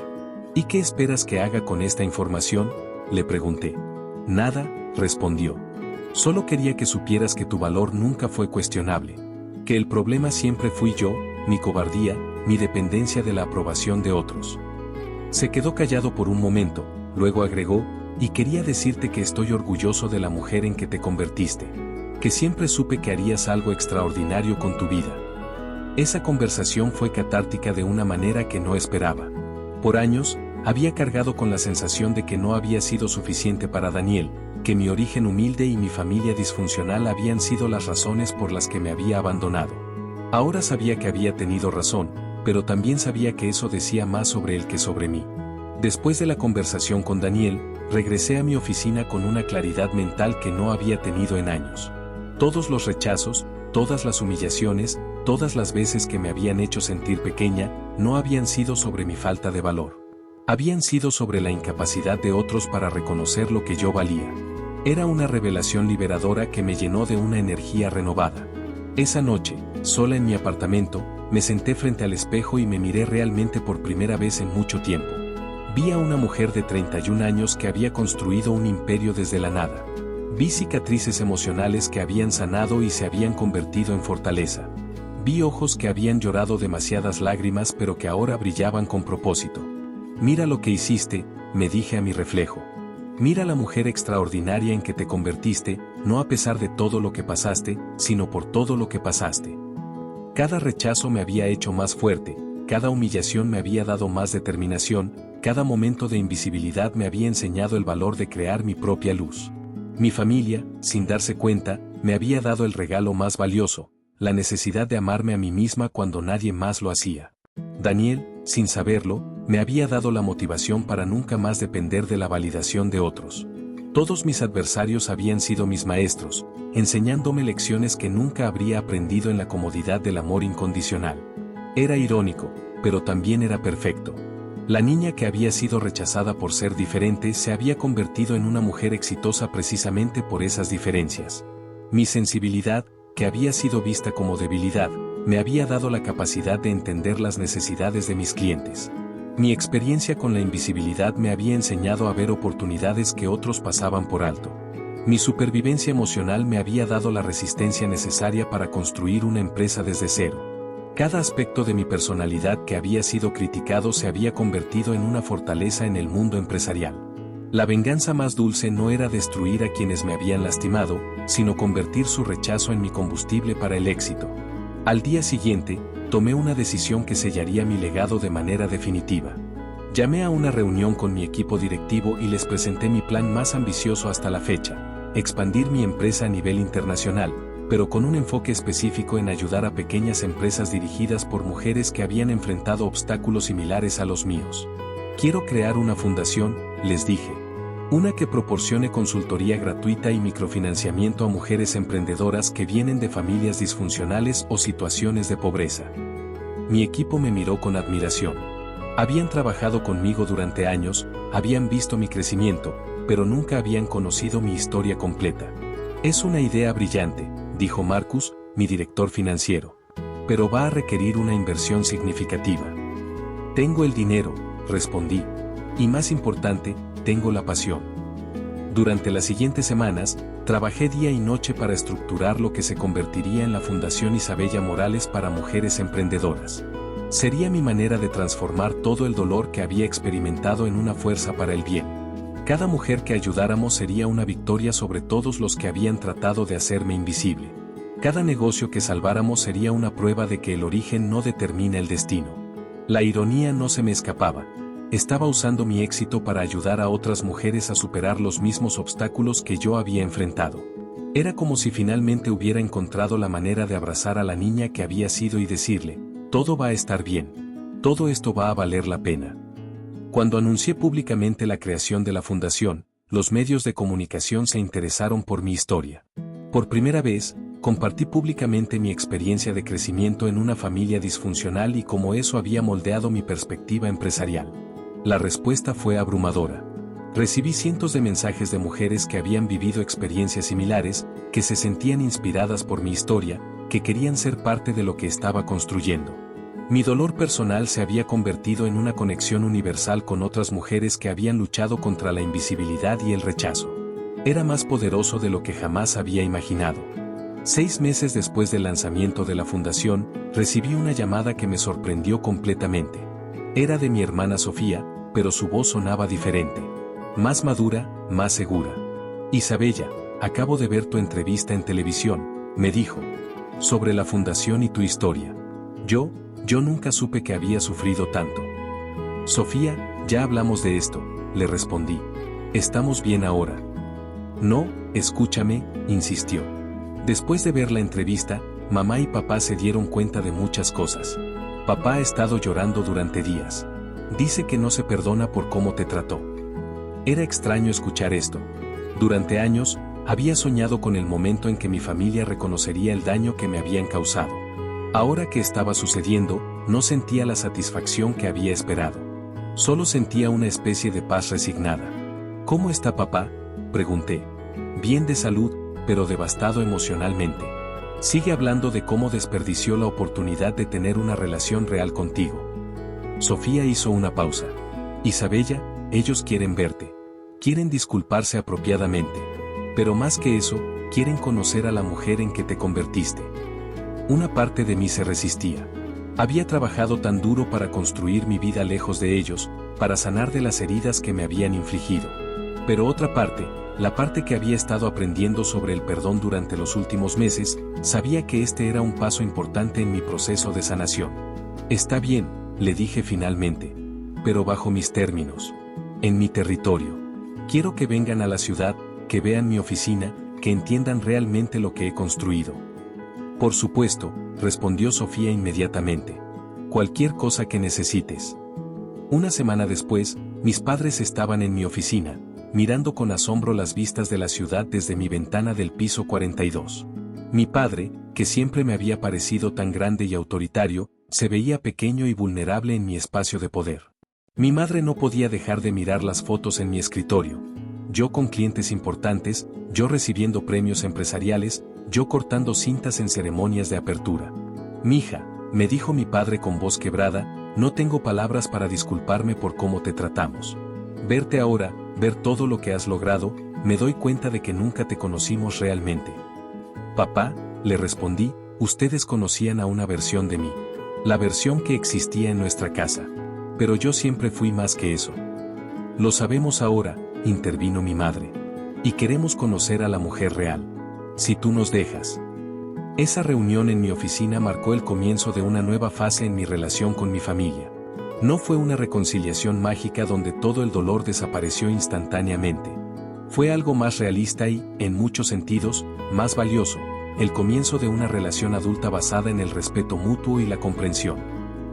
¿Y qué esperas que haga con esta información?, le pregunté. Nada, respondió. Solo quería que supieras que tu valor nunca fue cuestionable. Que el problema siempre fui yo, mi cobardía, mi dependencia de la aprobación de otros. Se quedó callado por un momento, luego agregó, y quería decirte que estoy orgulloso de la mujer en que te convertiste. Que siempre supe que harías algo extraordinario con tu vida. Esa conversación fue catártica de una manera que no esperaba. Por años, había cargado con la sensación de que no había sido suficiente para Daniel, que mi origen humilde y mi familia disfuncional habían sido las razones por las que me había abandonado. Ahora sabía que había tenido razón, pero también sabía que eso decía más sobre él que sobre mí. Después de la conversación con Daniel, regresé a mi oficina con una claridad mental que no había tenido en años. Todos los rechazos, todas las humillaciones, todas las veces que me habían hecho sentir pequeña, no habían sido sobre mi falta de valor. Habían sido sobre la incapacidad de otros para reconocer lo que yo valía. Era una revelación liberadora que me llenó de una energía renovada. Esa noche, sola en mi apartamento, me senté frente al espejo y me miré realmente por primera vez en mucho tiempo. Vi a una mujer de 31 años que había construido un imperio desde la nada. Vi cicatrices emocionales que habían sanado y se habían convertido en fortaleza. Vi ojos que habían llorado demasiadas lágrimas pero que ahora brillaban con propósito. Mira lo que hiciste, me dije a mi reflejo. Mira la mujer extraordinaria en que te convertiste, no a pesar de todo lo que pasaste, sino por todo lo que pasaste. Cada rechazo me había hecho más fuerte, cada humillación me había dado más determinación, cada momento de invisibilidad me había enseñado el valor de crear mi propia luz. Mi familia, sin darse cuenta, me había dado el regalo más valioso, la necesidad de amarme a mí misma cuando nadie más lo hacía. Daniel, sin saberlo, me había dado la motivación para nunca más depender de la validación de otros. Todos mis adversarios habían sido mis maestros, enseñándome lecciones que nunca habría aprendido en la comodidad del amor incondicional. Era irónico, pero también era perfecto. La niña que había sido rechazada por ser diferente se había convertido en una mujer exitosa precisamente por esas diferencias. Mi sensibilidad, que había sido vista como debilidad, me había dado la capacidad de entender las necesidades de mis clientes. Mi experiencia con la invisibilidad me había enseñado a ver oportunidades que otros pasaban por alto. Mi supervivencia emocional me había dado la resistencia necesaria para construir una empresa desde cero. Cada aspecto de mi personalidad que había sido criticado se había convertido en una fortaleza en el mundo empresarial. La venganza más dulce no era destruir a quienes me habían lastimado, sino convertir su rechazo en mi combustible para el éxito. Al día siguiente, tomé una decisión que sellaría mi legado de manera definitiva. Llamé a una reunión con mi equipo directivo y les presenté mi plan más ambicioso hasta la fecha: expandir mi empresa a nivel internacional, pero con un enfoque específico en ayudar a pequeñas empresas dirigidas por mujeres que habían enfrentado obstáculos similares a los míos. Quiero crear una fundación, les dije. Una que proporcione consultoría gratuita y microfinanciamiento a mujeres emprendedoras que vienen de familias disfuncionales o situaciones de pobreza. Mi equipo me miró con admiración. Habían trabajado conmigo durante años, habían visto mi crecimiento, pero nunca habían conocido mi historia completa. Es una idea brillante, dijo Marcus, mi director financiero. Pero va a requerir una inversión significativa. Tengo el dinero, respondí. Y más importante, tengo la pasión. Durante las siguientes semanas, trabajé día y noche para estructurar lo que se convertiría en la Fundación Isabella Morales para Mujeres Emprendedoras. Sería mi manera de transformar todo el dolor que había experimentado en una fuerza para el bien. Cada mujer que ayudáramos sería una victoria sobre todos los que habían tratado de hacerme invisible. Cada negocio que salváramos sería una prueba de que el origen no determina el destino. La ironía no se me escapaba. Estaba usando mi éxito para ayudar a otras mujeres a superar los mismos obstáculos que yo había enfrentado. Era como si finalmente hubiera encontrado la manera de abrazar a la niña que había sido y decirle: todo va a estar bien. Todo esto va a valer la pena. Cuando anuncié públicamente la creación de la fundación, los medios de comunicación se interesaron por mi historia. Por primera vez, compartí públicamente mi experiencia de crecimiento en una familia disfuncional y cómo eso había moldeado mi perspectiva empresarial. La respuesta fue abrumadora. Recibí cientos de mensajes de mujeres que habían vivido experiencias similares, que se sentían inspiradas por mi historia, que querían ser parte de lo que estaba construyendo. Mi dolor personal se había convertido en una conexión universal con otras mujeres que habían luchado contra la invisibilidad y el rechazo. Era más poderoso de lo que jamás había imaginado. 6 meses después del lanzamiento de la fundación, recibí una llamada que me sorprendió completamente. Era de mi hermana Sofía, pero su voz sonaba diferente. Más madura, más segura. Isabella, acabo de ver tu entrevista en televisión, me dijo. Sobre la fundación y tu historia. Yo nunca supe que había sufrido tanto. Sofía, ya hablamos de esto, le respondí. Estamos bien ahora. No, escúchame, insistió. Después de ver la entrevista, mamá y papá se dieron cuenta de muchas cosas. Papá ha estado llorando durante días. Dice que no se perdona por cómo te trató. Era extraño escuchar esto. Durante años, había soñado con el momento en que mi familia reconocería el daño que me habían causado. Ahora que estaba sucediendo, no sentía la satisfacción que había esperado. Solo sentía una especie de paz resignada. ¿Cómo está papá?, pregunté. Bien de salud, pero devastado emocionalmente. Sigue hablando de cómo desperdició la oportunidad de tener una relación real contigo. Sofía hizo una pausa. Isabella, ellos quieren verte. Quieren disculparse apropiadamente. Pero más que eso, quieren conocer a la mujer en que te convertiste. Una parte de mí se resistía. Había trabajado tan duro para construir mi vida lejos de ellos, para sanar de las heridas que me habían infligido. Pero otra parte, la parte que había estado aprendiendo sobre el perdón durante los últimos meses, sabía que este era un paso importante en mi proceso de sanación. Está bien, le dije finalmente. Pero bajo mis términos. En mi territorio. Quiero que vengan a la ciudad, que vean mi oficina, que entiendan realmente lo que he construido. Por supuesto, respondió Sofía inmediatamente. Cualquier cosa que necesites. Una semana después, mis padres estaban en mi oficina, mirando con asombro las vistas de la ciudad desde mi ventana del piso 42. Mi padre, que siempre me había parecido tan grande y autoritario, se veía pequeño y vulnerable en mi espacio de poder. Mi madre no podía dejar de mirar las fotos en mi escritorio. Yo con clientes importantes, yo recibiendo premios empresariales, yo cortando cintas en ceremonias de apertura. Mija, me dijo mi padre con voz quebrada, no tengo palabras para disculparme por cómo te tratamos. Verte ahora, ver todo lo que has logrado, me doy cuenta de que nunca te conocimos realmente. Papá, le respondí, ustedes conocían a una versión de mí. La versión que existía en nuestra casa. Pero yo siempre fui más que eso. Lo sabemos ahora, intervino mi madre. Y queremos conocer a la mujer real. Si tú nos dejas. Esa reunión en mi oficina marcó el comienzo de una nueva fase en mi relación con mi familia. No fue una reconciliación mágica donde todo el dolor desapareció instantáneamente. Fue algo más realista y, en muchos sentidos, más valioso, el comienzo de una relación adulta basada en el respeto mutuo y la comprensión.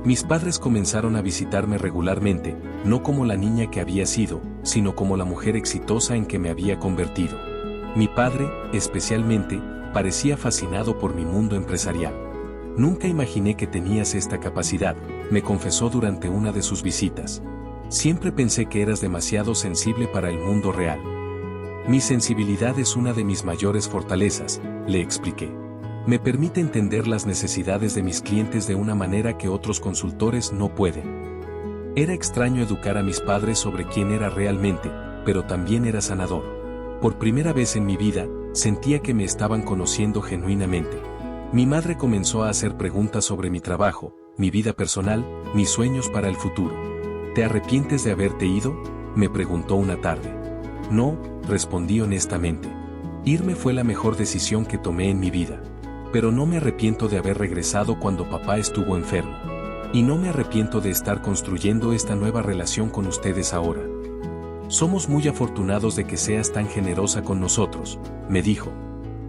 Mis padres comenzaron a visitarme regularmente, no como la niña que había sido, sino como la mujer exitosa en que me había convertido. Mi padre, especialmente, parecía fascinado por mi mundo empresarial. Nunca imaginé que tenías esta capacidad, me confesó durante una de sus visitas. Siempre pensé que eras demasiado sensible para el mundo real. Mi sensibilidad es una de mis mayores fortalezas, le expliqué. Me permite entender las necesidades de mis clientes de una manera que otros consultores no pueden. Era extraño educar a mis padres sobre quién era realmente, pero también era sanador. Por primera vez en mi vida, sentía que me estaban conociendo genuinamente. Mi madre comenzó a hacer preguntas sobre mi trabajo, mi vida personal, mis sueños para el futuro. ¿Te arrepientes de haberte ido?, me preguntó una tarde. No, respondí honestamente. Irme fue la mejor decisión que tomé en mi vida. Pero no me arrepiento de haber regresado cuando papá estuvo enfermo. Y no me arrepiento de estar construyendo esta nueva relación con ustedes ahora. Somos muy afortunados de que seas tan generosa con nosotros, me dijo.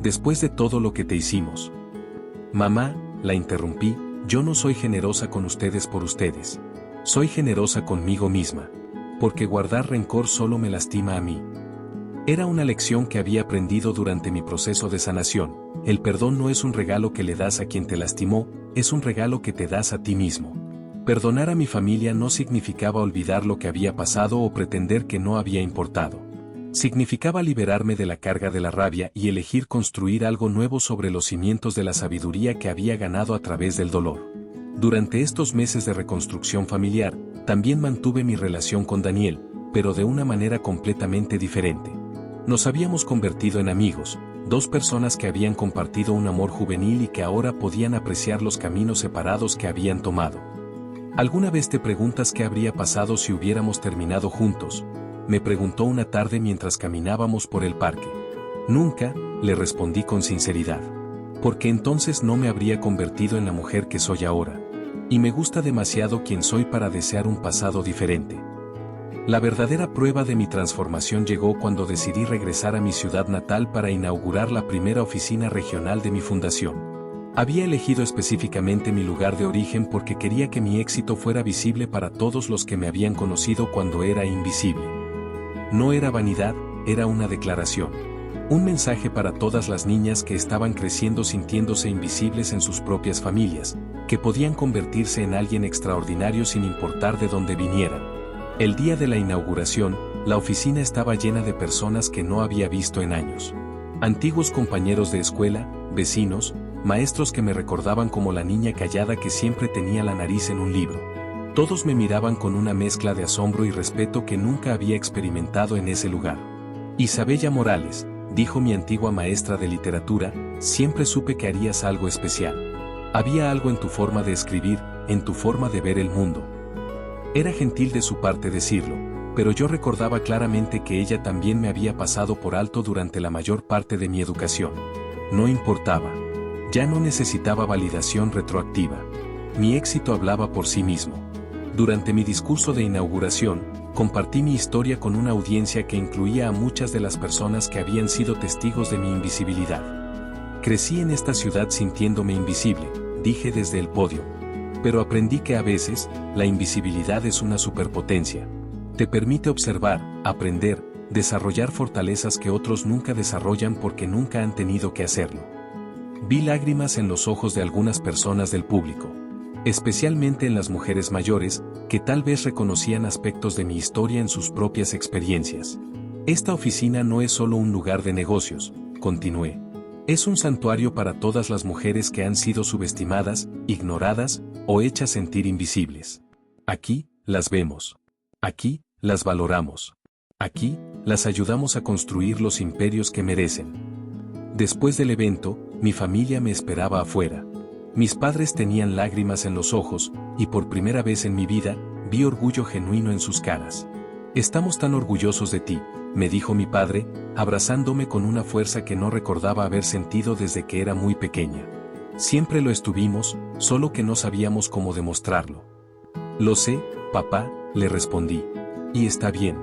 Después de todo lo que te hicimos. Mamá, la interrumpí, yo no soy generosa con ustedes por ustedes. Soy generosa conmigo misma. Porque guardar rencor solo me lastima a mí. Era una lección que había aprendido durante mi proceso de sanación. El perdón no es un regalo que le das a quien te lastimó, es un regalo que te das a ti mismo. Perdonar a mi familia no significaba olvidar lo que había pasado o pretender que no había importado. Significaba liberarme de la carga de la rabia y elegir construir algo nuevo sobre los cimientos de la sabiduría que había ganado a través del dolor. Durante estos meses de reconstrucción familiar, también mantuve mi relación con Daniel, pero de una manera completamente diferente. Nos habíamos convertido en amigos, dos personas que habían compartido un amor juvenil y que ahora podían apreciar los caminos separados que habían tomado. ¿Alguna vez te preguntas qué habría pasado si hubiéramos terminado juntos?, me preguntó una tarde mientras caminábamos por el parque. Nunca, le respondí con sinceridad. Porque entonces no me habría convertido en la mujer que soy ahora. Y me gusta demasiado quien soy para desear un pasado diferente. La verdadera prueba de mi transformación llegó cuando decidí regresar a mi ciudad natal para inaugurar la primera oficina regional de mi fundación. Había elegido específicamente mi lugar de origen porque quería que mi éxito fuera visible para todos los que me habían conocido cuando era invisible. No era vanidad, era una declaración. Un mensaje para todas las niñas que estaban creciendo sintiéndose invisibles en sus propias familias, que podían convertirse en alguien extraordinario sin importar de dónde vinieran. El día de la inauguración, la oficina estaba llena de personas que no había visto en años. Antiguos compañeros de escuela, vecinos, maestros que me recordaban como la niña callada que siempre tenía la nariz en un libro. Todos me miraban con una mezcla de asombro y respeto que nunca había experimentado en ese lugar. Isabella Morales, dijo mi antigua maestra de literatura, siempre supe que harías algo especial. Había algo en tu forma de escribir, en tu forma de ver el mundo. Era gentil de su parte decirlo, pero yo recordaba claramente que ella también me había pasado por alto durante la mayor parte de mi educación. No importaba. Ya no necesitaba validación retroactiva. Mi éxito hablaba por sí mismo. Durante mi discurso de inauguración, compartí mi historia con una audiencia que incluía a muchas de las personas que habían sido testigos de mi invisibilidad. Crecí en esta ciudad sintiéndome invisible, dije desde el podio. Pero aprendí que a veces, la invisibilidad es una superpotencia. Te permite observar, aprender, desarrollar fortalezas que otros nunca desarrollan porque nunca han tenido que hacerlo. Vi lágrimas en los ojos de algunas personas del público. Especialmente en las mujeres mayores, que tal vez reconocían aspectos de mi historia en sus propias experiencias. Esta oficina no es solo un lugar de negocios, continué. Es un santuario para todas las mujeres que han sido subestimadas, ignoradas, o hechas sentir invisibles. Aquí, las vemos. Aquí, las valoramos. Aquí, las ayudamos a construir los imperios que merecen. Después del evento, mi familia me esperaba afuera. Mis padres tenían lágrimas en los ojos, y por primera vez en mi vida, vi orgullo genuino en sus caras. Estamos tan orgullosos de ti, me dijo mi padre, abrazándome con una fuerza que no recordaba haber sentido desde que era muy pequeña. Siempre lo estuvimos, solo que no sabíamos cómo demostrarlo. Lo sé, papá, le respondí. Y está bien.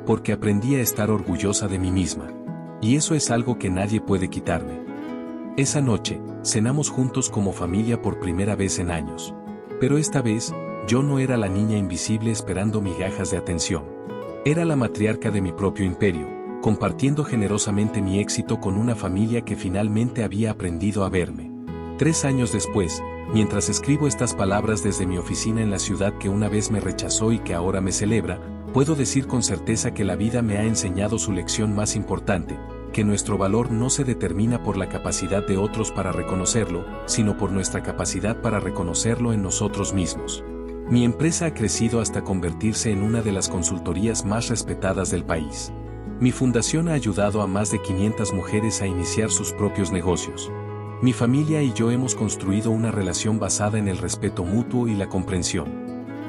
Porque aprendí a estar orgullosa de mí misma. Y eso es algo que nadie puede quitarme. Esa noche, cenamos juntos como familia por primera vez en años. Pero esta vez, yo no era la niña invisible esperando migajas de atención. Era la matriarca de mi propio imperio, compartiendo generosamente mi éxito con una familia que finalmente había aprendido a verme. 3 años después, mientras escribo estas palabras desde mi oficina en la ciudad que una vez me rechazó y que ahora me celebra, puedo decir con certeza que la vida me ha enseñado su lección más importante, que nuestro valor no se determina por la capacidad de otros para reconocerlo, sino por nuestra capacidad para reconocerlo en nosotros mismos. Mi empresa ha crecido hasta convertirse en una de las consultorías más respetadas del país. Mi fundación ha ayudado a más de 500 mujeres a iniciar sus propios negocios. Mi familia y yo hemos construido una relación basada en el respeto mutuo y la comprensión.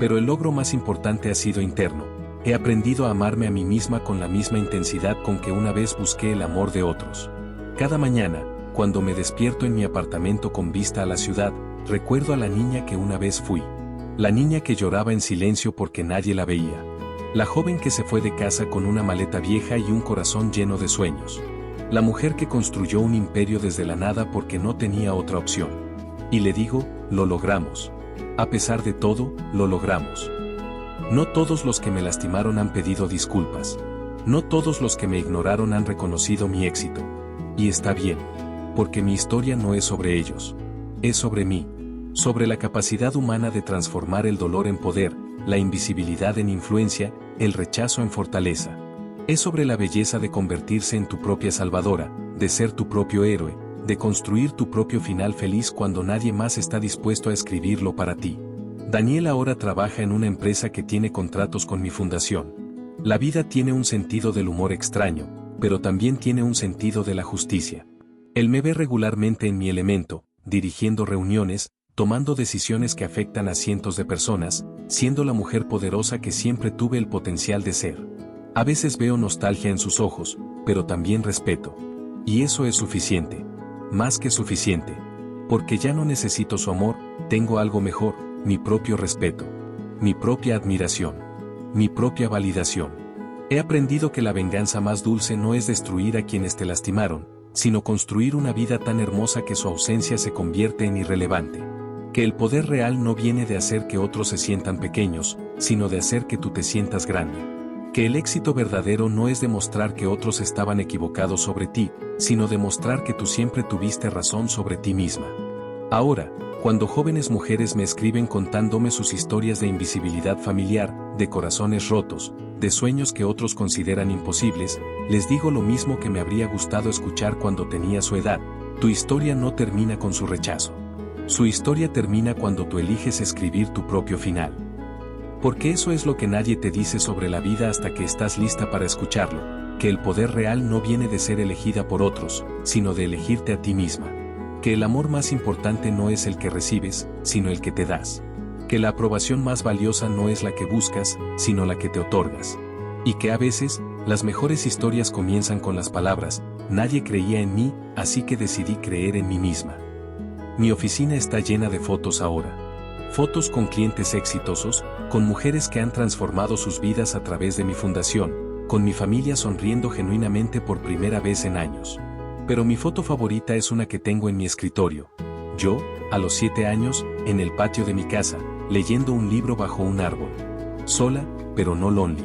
Pero el logro más importante ha sido interno. He aprendido a amarme a mí misma con la misma intensidad con que una vez busqué el amor de otros. Cada mañana, cuando me despierto en mi apartamento con vista a la ciudad, recuerdo a la niña que una vez fui. La niña que lloraba en silencio porque nadie la veía. La joven que se fue de casa con una maleta vieja y un corazón lleno de sueños. La mujer que construyó un imperio desde la nada porque no tenía otra opción. Y le digo, lo logramos. A pesar de todo, lo logramos. No todos los que me lastimaron han pedido disculpas. No todos los que me ignoraron han reconocido mi éxito. Y está bien, porque mi historia no es sobre ellos. Es sobre mí. Sobre la capacidad humana de transformar el dolor en poder, la invisibilidad en influencia, el rechazo en fortaleza. Es sobre la belleza de convertirse en tu propia salvadora, de ser tu propio héroe, de construir tu propio final feliz cuando nadie más está dispuesto a escribirlo para ti. Daniel ahora trabaja en una empresa que tiene contratos con mi fundación. La vida tiene un sentido del humor extraño, pero también tiene un sentido de la justicia. Él me ve regularmente en mi elemento, dirigiendo reuniones, tomando decisiones que afectan a cientos de personas, siendo la mujer poderosa que siempre tuve el potencial de ser. A veces veo nostalgia en sus ojos, pero también respeto. Y eso es suficiente. Más que suficiente. Porque ya no necesito su amor, tengo algo mejor, mi propio respeto. Mi propia admiración. Mi propia validación. He aprendido que la venganza más dulce no es destruir a quienes te lastimaron, sino construir una vida tan hermosa que su ausencia se convierte en irrelevante. Que el poder real no viene de hacer que otros se sientan pequeños, sino de hacer que tú te sientas grande. Que el éxito verdadero no es demostrar que otros estaban equivocados sobre ti, sino demostrar que tú siempre tuviste razón sobre ti misma. Ahora, cuando jóvenes mujeres me escriben contándome sus historias de invisibilidad familiar, de corazones rotos, de sueños que otros consideran imposibles, les digo lo mismo que me habría gustado escuchar cuando tenía su edad: tu historia no termina con su rechazo. Su historia termina cuando tú eliges escribir tu propio final. Porque eso es lo que nadie te dice sobre la vida hasta que estás lista para escucharlo, que el poder real no viene de ser elegida por otros, sino de elegirte a ti misma. Que el amor más importante no es el que recibes, sino el que te das. Que la aprobación más valiosa no es la que buscas, sino la que te otorgas. Y que a veces, las mejores historias comienzan con las palabras: nadie creía en mí, así que decidí creer en mí misma. Mi oficina está llena de fotos ahora. Fotos con clientes exitosos, con mujeres que han transformado sus vidas a través de mi fundación, con mi familia sonriendo genuinamente por primera vez en años. Pero mi foto favorita es una que tengo en mi escritorio. Yo, a los 7 años, en el patio de mi casa, leyendo un libro bajo un árbol. Sola, pero no lonely.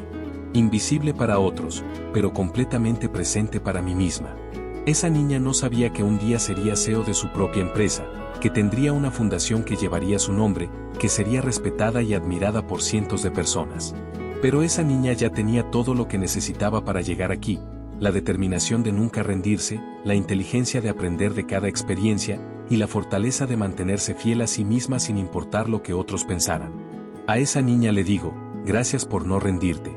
Invisible para otros, pero completamente presente para mí misma. Esa niña no sabía que un día sería CEO de su propia empresa, que tendría una fundación que llevaría su nombre, que sería respetada y admirada por cientos de personas. Pero esa niña ya tenía todo lo que necesitaba para llegar aquí: la determinación de nunca rendirse, la inteligencia de aprender de cada experiencia, y la fortaleza de mantenerse fiel a sí misma sin importar lo que otros pensaran. A esa niña le digo: gracias por no rendirte.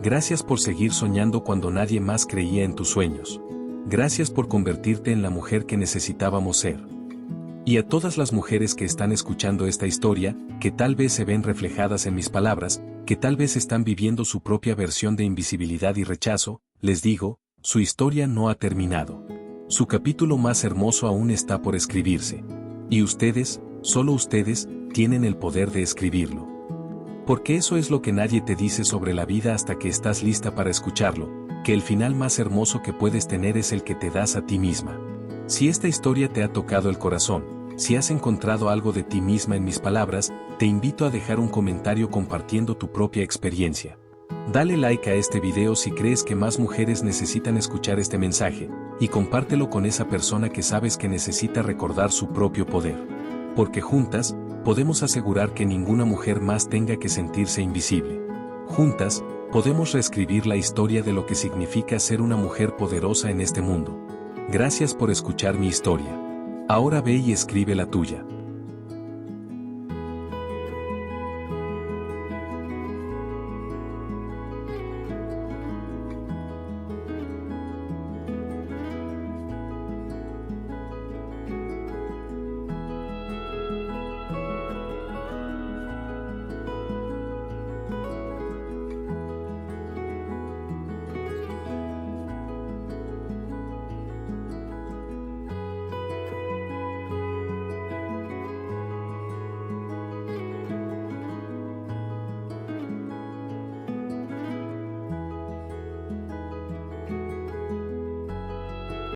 Gracias por seguir soñando cuando nadie más creía en tus sueños. Gracias por convertirte en la mujer que necesitábamos ser. Y a todas las mujeres que están escuchando esta historia, que tal vez se ven reflejadas en mis palabras, que tal vez están viviendo su propia versión de invisibilidad y rechazo, les digo: su historia no ha terminado. Su capítulo más hermoso aún está por escribirse. Y ustedes, solo ustedes, tienen el poder de escribirlo. Porque eso es lo que nadie te dice sobre la vida hasta que estás lista para escucharlo, que el final más hermoso que puedes tener es el que te das a ti misma. Si esta historia te ha tocado el corazón, si has encontrado algo de ti misma en mis palabras, te invito a dejar un comentario compartiendo tu propia experiencia. Dale like a este video si crees que más mujeres necesitan escuchar este mensaje, y compártelo con esa persona que sabes que necesita recordar su propio poder. Porque juntas, podemos asegurar que ninguna mujer más tenga que sentirse invisible. Juntas, podemos reescribir la historia de lo que significa ser una mujer poderosa en este mundo. Gracias por escuchar mi historia. Ahora ve y escribe la tuya.